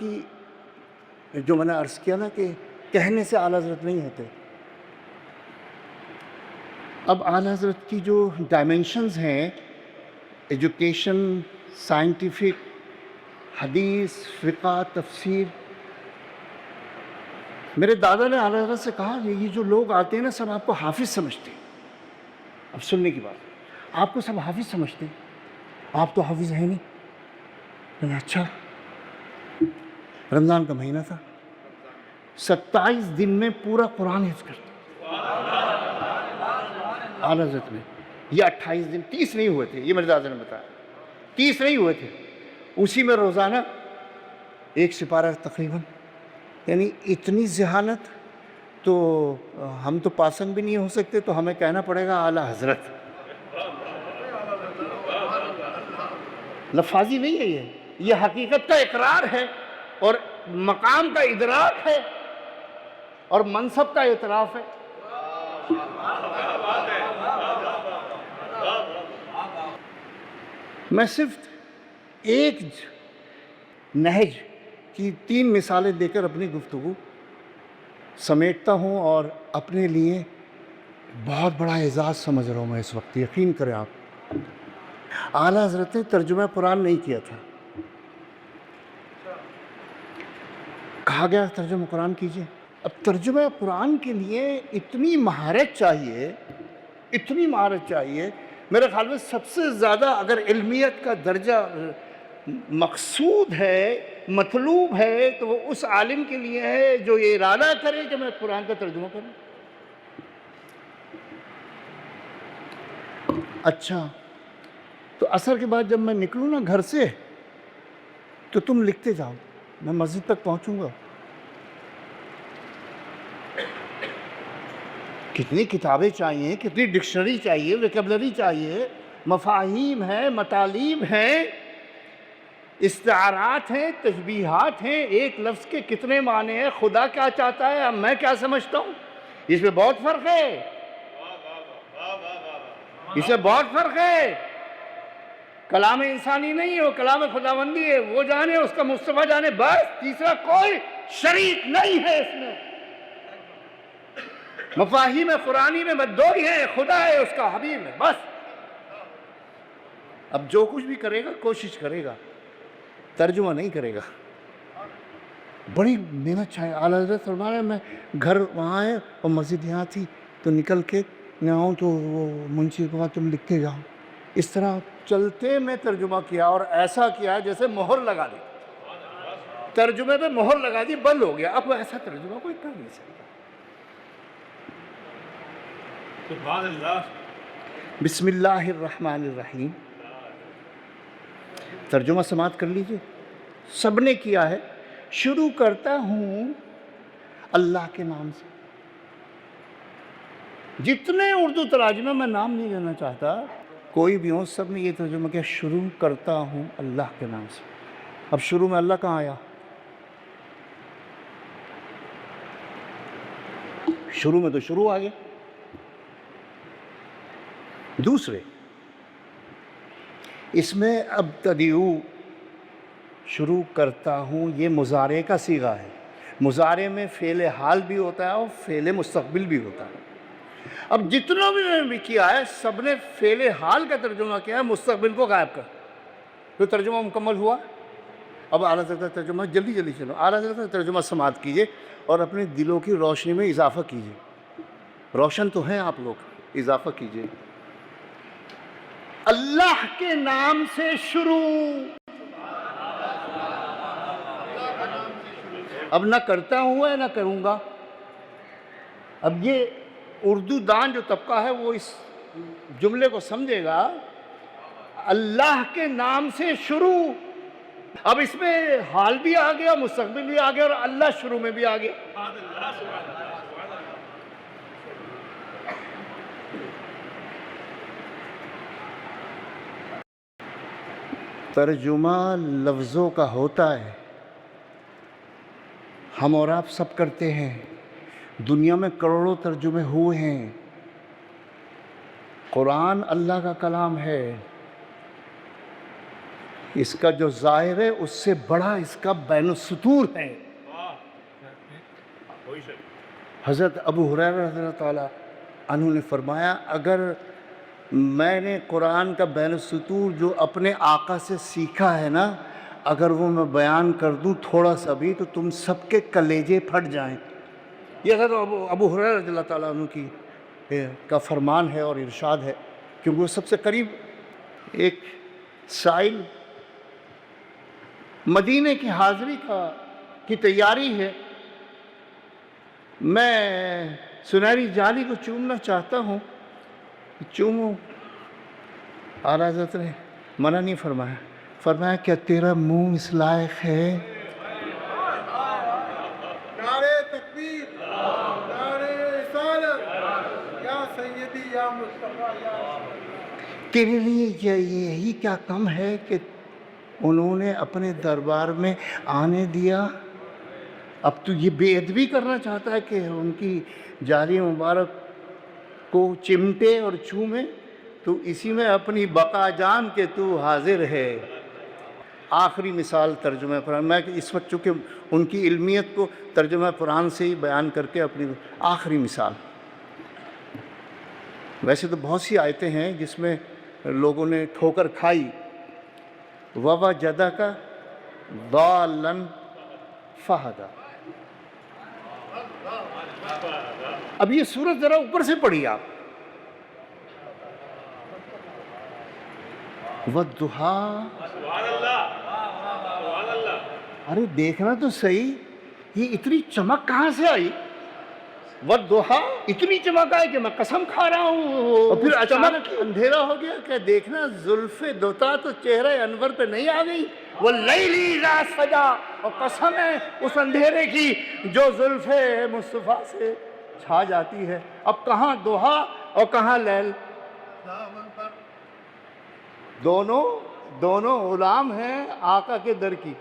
کی جو میں نے عرض کیا نا کہ کہنے سے اعلیٰ حضرت نہیں ہوتے. اب اعلیٰ حضرت کی جو ڈائمینشنز ہیں، ایجوکیشن، سائنٹیفک، حدیث، فقہ، تفسیر. میرے دادا نے اعلیٰ حضرت سے کہا یہ جو لوگ آتے ہیں نا سب آپ کو حافظ سمجھتے ہیں. اب سننے کی بات، آپ کو سب حافظ سمجھتے ہیں، آپ تو حافظ ہیں نہیں. اچھا. رمضان کا مہینہ تھا، 27 دن میں پورا قرآن حفظ کرتے اعلیٰ حضرت نے. یہ 28 دن، 30 نہیں ہوئے تھے، یہ میرے دادا نے بتایا، 30 نہیں ہوئے تھے. اسی میں روزانہ 1 سپارہ تقریباً. یعنی اتنی ذہانت. تو ہم تو پاسنگ بھی نہیں ہو سکتے، تو ہمیں کہنا پڑے گا اعلیٰ حضرت. لفاظی نہیں ہے، یہ حقیقت کا اقرار ہے اور مقام کا ادراک ہے اور منصب کا اعتراف ہے. میں صرف ایک نہج کی 3 مثالیں دے کر اپنی گفتگو سمیٹتا ہوں اور اپنے لیے بہت بڑا اعزاز سمجھ رہا ہوں میں اس وقت. یقین کریں آپ، اعلیٰ حضرت نے ترجمہ قرآن نہیں کیا تھا. کہا گیا ترجمہ قرآن کیجئے. اب ترجمہ قرآن کے لیے اتنی مہارت چاہیے، اتنی مہارت چاہیے. میرے خیال میں سب سے زیادہ اگر علمیت کا درجہ مقصود ہے، مطلوب ہے، تو وہ اس عالم کے لیے ہے جو یہ ارادہ کرے کہ میں قرآن کا ترجمہ کروں. اچھا، تو عصر کے بعد جب میں نکلوں نا گھر سے تو تم لکھتے جاؤ، میں مسجد تک پہنچوں گا. کتنی کتابیں چاہیے، کتنی ڈکشنری چاہیے، ویکیبلری چاہیے، مفاہیم ہیں، مطالب ہیں، استعارات ہیں، تشبیہات ہیں. ایک لفظ کے کتنے معنی ہیں، خدا کیا چاہتا ہے، اب میں کیا سمجھتا ہوں، اس میں بہت فرق ہے. اس میں بہت فرق ہے. کلام انسانی نہیں ہے، وہ کلام خداوندی ہے. وہ جانے، اس کا مصطفیٰ جانے، بس. تیسرا کوئی شریک نہیں ہے اس میں. مفاہیم قرآنی میں دو ہی ہیں، خدا ہے، اس کا حبیب ہے، بس. اب جو کچھ بھی کرے گا کوشش کرے گا، ترجمہ نہیں کرے گا. بڑی محنت چاہیے. اعلیٰ حضرت فرما رہے ہیں میں گھر وہاں ہے اور مسجد یہاں تھی، تو نکل کے نہ آؤں تو وہ منشی کو کہا تم لکھتے جاؤ. اس طرح چلتے میں ترجمہ کیا اور ایسا کیا جیسے مہر لگا دی. ترجمے پہ مہر لگا دی، بند ہو گیا. اب ایسا ترجمہ کوئی کر نہیں سکتا. بسم اللہ الرحمن الرحیم. ترجمہ سماعت کر لیجئے. سب نے کیا ہے. شروع کرتا ہوں اللہ کے نام سے. جتنے اردو تراجمے میں نام نہیں لینا چاہتا، کوئی بھی ہو، سب نے یہ ترجمہ کیا، شروع کرتا ہوں اللہ کے نام سے. اب شروع میں اللہ کہاں آیا؟ شروع میں تو شروع آ گیا. دوسرے، اس میں ابتدئو، شروع کرتا ہوں، یہ مضارع کا صیغہ ہے. مضارع میں فعل حال بھی ہوتا ہے اور فعل مستقبل بھی ہوتا ہے. اب جتنا بھی میں نے کیا ہے، سب نے فعل حال کا ترجمہ کیا ہے، مستقبل کو غائب کر. تو ترجمہ مکمل ہوا. اب اعلیٰ حضرت کا ترجمہ جلدی جلدی چلو. اعلیٰ حضرت کا ترجمہ سماعت کیجئے اور اپنے دلوں کی روشنی میں اضافہ کیجئے. روشن تو ہیں آپ لوگ، اضافہ کیجئے. اللہ کے نام سے شروع. اب نہ کرتا ہوا ہے نہ کروں گا. اب یہ اردو دان جو طبقہ ہے وہ اس جملے کو سمجھے گا. اللہ کے نام سے شروع. اب اس میں حال بھی آ گیا، مستقبل بھی آ گیا اور اللہ شروع میں بھی آ گیا. ترجمہ لفظوں کا ہوتا ہے. ہم اور آپ سب کرتے ہیں. دنیا میں کروڑوں ترجمے ہوئے ہیں. قرآن اللہ کا کلام ہے. اس کا جو ظاہر ہے اس سے بڑا اس کا بین السطور ہے۔ حضرت ابو ہریرہ رضی اللہ تعالیٰ عنہ نے فرمایا اگر میں نے قرآن کا بین السطور جو اپنے آقا سے سیکھا ہے نا، اگر وہ میں بیان کر دوں تھوڑا سا بھی تو تم سب کے کلیجے پھٹ جائیں۔ یہ حضرت ابو ہریرہ رضی اللہ تعالیٰ عنہ کا فرمان ہے اور ارشاد ہے، کیونکہ وہ سب سے قریب۔ ایک سائل مدینے کی حاضری کی تیاری ہے، میں سنہری جالی کو چومنا چاہتا ہوں، چوموں۔ اعلیٰ حضرت نے منع نہیں فرمایا، فرمایا کیا تیرا منہ اس لائق ہے؟ نعرہ تکبیر، نعرہ رسالت، یا سیدی یا مصطفیٰ یا تیرے لیے یہی کیا کم ہے کہ انہوں نے اپنے دربار میں آنے دیا؟ اب تو یہ بے ادبی کرنا چاہتا ہے کہ ان کی جاری مبارک کو چمٹے اور چومے، تو اسی میں اپنی بقا جان کے تو حاضر ہے۔ آخری مثال ترجمہ قرآن، میں اس وقت چونکہ ان کی علمیت کو ترجمہ قرآن سے ہی بیان کر کے اپنی آخری مثال۔ ویسے تو بہت سی آیتیں ہیں جس میں لوگوں نے ٹھوکر کھائی، وَوَجَدَكَ ضَالًّا فَہَدَىٰ۔ اب یہ سورت ذرا اوپر سے پڑھی آپ، وَالضُّحَىٰ۔ ارے دیکھنا تو صحیح، یہ اتنی چمک کہاں سے آئی؟ وَالضُّحَىٰ، اتنی چمک آئی کہ میں قسم کھا رہا ہوں، اور پھر اچانک اندھیرا ہو گیا کہ دیکھنا زلف دوتا تو چہرہ انور پہ نہیں آ گئی، وَاللَّيْلِ اِذَا سَجَىٰ، اور قسم ہے اس اندھیرے کی جو زلف مصطفیٰ سے چھا جاتی ہے۔ اب کہاں دوحا اور کہاں لیل؟ دونوں غلام ہیں آقا کے در کی،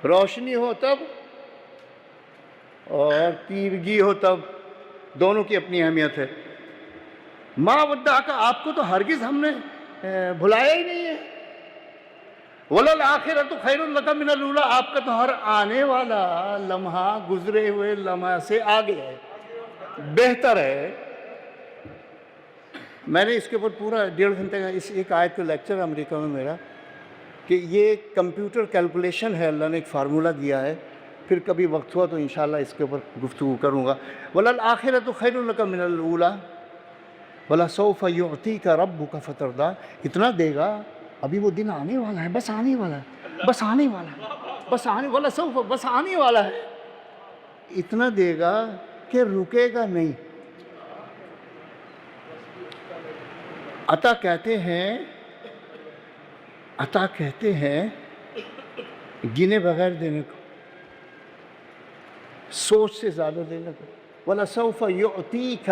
روشنی ہو تب اور تیرگی ہو تب، دونوں کی اپنی اہمیت ہے۔ ما ودعک، آپ کو تو ہرگز ہم نے بھلایا ہی نہیں ہے۔ وَلَلْآخِرَةُ خَيْرٌ لَكَ مِنَ الْأُولَىٰ، آپ کا تو ہر آنے والا لمحہ گزرے ہوئے لمحہ سے آگے ہے، بہتر ہے۔ میں نے اس کے اوپر پورا 1.5 گھنٹے کا اس ایک آیت کا لیکچر امریکہ میں میرا، کہ یہ کمپیوٹر کیلکولیشن ہے، اللہ نے ایک فارمولہ دیا ہے، پھر کبھی وقت ہوا تو انشاءاللہ اس کے اوپر گفتگو کروں گا۔ وَلَلْآخِرَةُ خَيْرٌ لَكَ مِنَ الْأُولَىٰ وَلَسَوْفَ يُعْطِيكَ رَبُّكَ فَتَرْضَىٰ، اتنا دے گا، ابھی وہ دن آنے والا ہے، بس آنے والا ہے، بس آنے والا ہے، بس آنے والا، سوف بس آنے والا ہے، اتنا دے گا کہ رکے گا نہیں۔ عطا کہتے ہیں گنے بغیر دینے کو، سوچ سے زیادہ دینے کو۔ وَلَسَوْفَ يُعْطِيكَ،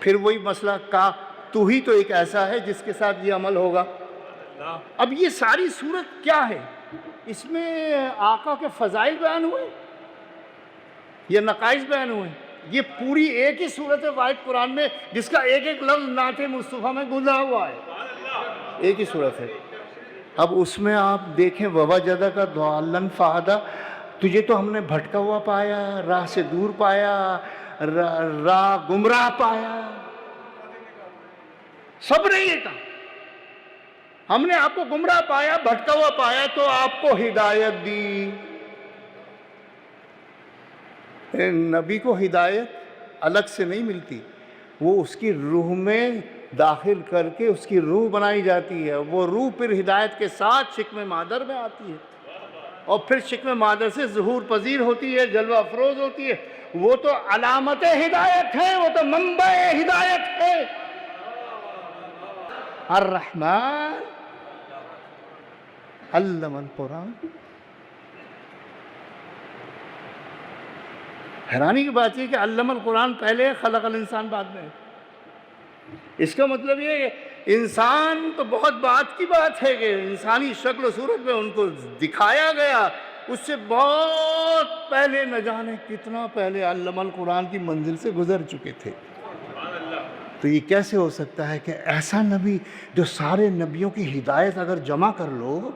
پھر وہی مسئلہ کا تو ہی تو ایک ایسا ہے جس کے ساتھ یہ عمل ہوگا۔ اب یہ ساری صورت کیا ہے؟ اس میں آقا کے فضائل بیان ہوئے یا نقائص بیان ہوئے؟ یہ پوری ایک ہی صورت ہے واحد قرآن میں جس کا ایک ایک لفظ نعت مصطفیٰ میں گنجا ہوا ہے، ایک ہی صورت ہے۔ اب اس میں آپ دیکھیں وَوَجَدَكَ ضَالًّا فَہَدَىٰ، تجھے تو ہم نے بھٹکا ہوا پایا، راہ سے دور پایا، راہ گمراہ پایا، سب نے یہ کہا، ہم نے آپ کو گمراہ پایا، بھٹکا ہوا پایا تو آپ کو ہدایت دی۔ نبی کو ہدایت الگ سے نہیں ملتی، وہ اس کی روح میں داخل کر کے اس کی روح بنائی جاتی ہے، وہ روح پھر ہدایت کے ساتھ شکم مادر میں آتی ہے، اور پھر شکم مادر سے ظہور پذیر ہوتی ہے، جلوہ افروز ہوتی ہے۔ وہ تو علامت ہدایت ہے، وہ تو منبع ہدایت ہے۔ الرحمن علم القرآن۔ حیرانی کی بات یہ کہ علم القرآن پہلے، خلق الانسان بعد میں۔ اس کا مطلب یہ ہے کہ انسان تو بہت بات کی بات ہے کہ انسانی شکل و صورت میں ان کو دکھایا گیا، اس سے بہت پہلے نہ جانے کتنا پہلے علم القرآن کی منزل سے گزر چکے تھے۔ تو یہ کیسے ہو سکتا ہے کہ ایسا نبی جو سارے نبیوں کی ہدایت اگر جمع کر لو،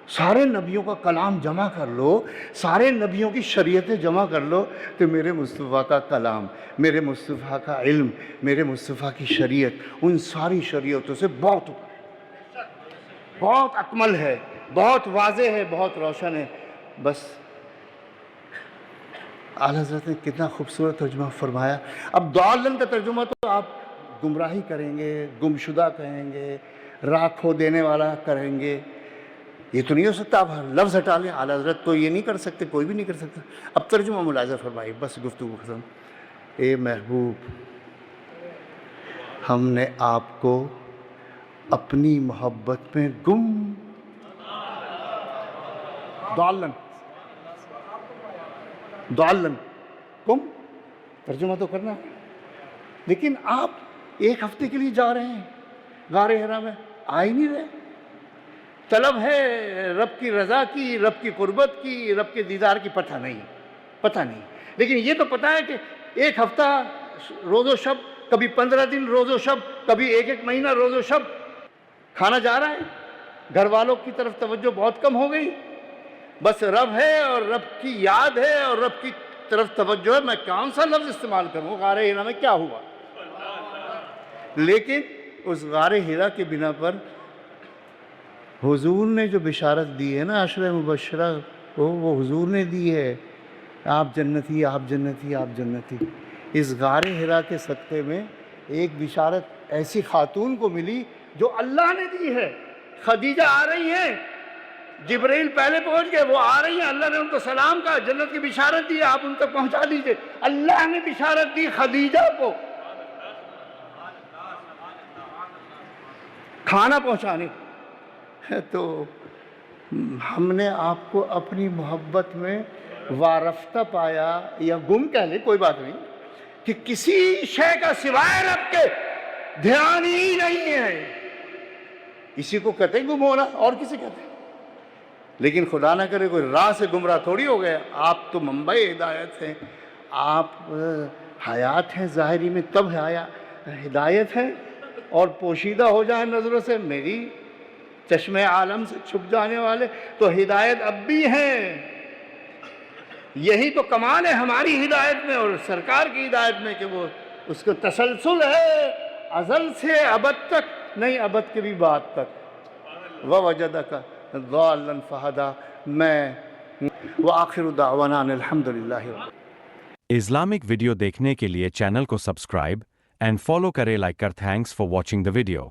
سارے نبیوں کا کلام جمع کر لو، سارے نبیوں کی شریعتیں جمع کر لو، تو میرے مصطفیٰ کا کلام، میرے مصطفیٰ کا علم، میرے مصطفیٰ کی شریعت ان ساری شریعتوں سے بہت بہت اکمل ہے، بہت واضح ہے، بہت روشن ہے۔ بس اعلیٰ حضرت نے کتنا خوبصورت ترجمہ فرمایا۔ اب ضالن کا ترجمہ تو آپ گمراہی کریں گے، گمشدہ کہیں گے، راہ کھو دینے والا کریں گے، یہ تو نہیں ہو سکتا۔ آپ لفظ ہٹا لیں، اعلیٰ حضرت تو یہ نہیں کر سکتے، کوئی بھی نہیں کر سکتا۔ اب ترجمہ ملاحظہ فرمائیے، بس گفتگو ختم۔ اے محبوب، ہم نے آپ کو اپنی محبت میں ضالن گم ترجمہ تو کرنا ہے، لیکن آپ ایک ہفتے کے لیے جا رہے ہیں غار حرا میں، آ ہی نہیں رہے۔ طلب ہے رب کی رضا کی، رب کی قربت کی، رب کے دیدار کی، پتہ نہیں، لیکن یہ تو پتہ ہے کہ ایک ہفتہ روز و شب، کبھی 15 دن روز و شب، کبھی ایک مہینہ روز و شب کھانا جا رہا ہے، گھر والوں کی طرف توجہ بہت کم ہو گئی، بس رب ہے اور رب کی یاد ہے اور رب کی طرف توجہ ہے۔ میں کون سا لفظ استعمال کروں؟ غار حرا میں کیا ہوا؟ لیکن اس غار حرا کی بنا پر حضور نے جو بشارت دی ہے نا، عشر مبشرہ، وہ حضور نے دی ہے، آپ جنتی، آپ جنتی، آپ جنتی۔ اس غار حرا کے صدقے میں ایک بشارت ایسی خاتون کو ملی جو اللہ نے دی ہے۔ خدیجہ آ رہی ہیں، جبرائیل پہلے پہنچ گئے، وہ آ رہی ہیں، اللہ نے ان کو سلام کہا، جنت کی بشارت دی، آپ ان تک پہنچا دیجئے۔ اللہ نے بشارت دی خدیجہ کو کھانا پہنچانے کو۔ تو ہم نے آپ کو اپنی محبت میں وارفتہ پایا، یا گم کہہ لیں، کوئی بات نہیں، کہ کسی شے کا سوائے رب کے دھیان ہی نہیں ہے۔ اسی کو کہتے ہیں گم ہونا، اور کسی کہتے ہیں؟ لیکن خدا نہ کرے کوئی راہ سے گمراہ تھوڑی ہو گیا۔ آپ تو منبع ہدایت ہیں، آپ حیات ہیں ظاہری میں، تب ہدایت ہے، اور پوشیدہ ہو جائیں نظروں سے، میری چشم عالم سے چھپ جانے والے تو ہدایت اب بھی ہیں۔ یہی تو کمال ہے ہماری ہدایت میں اور سرکار کی ہدایت میں، کہ وہ اس کو تسلسل ہے ازل سے ابد تک، نہیں ابد کے بھی بعد تک۔ وَوَجَدَكَ ضَالًّا فَهَدَىٰ۔ میں وآخر دعوانا ان الحمدللہ۔ اسلامک ویڈیو دیکھنے کے لیے چینل کو سبسکرائب اینڈ فالو کرے، لائک کر۔ Thanks for watching the video.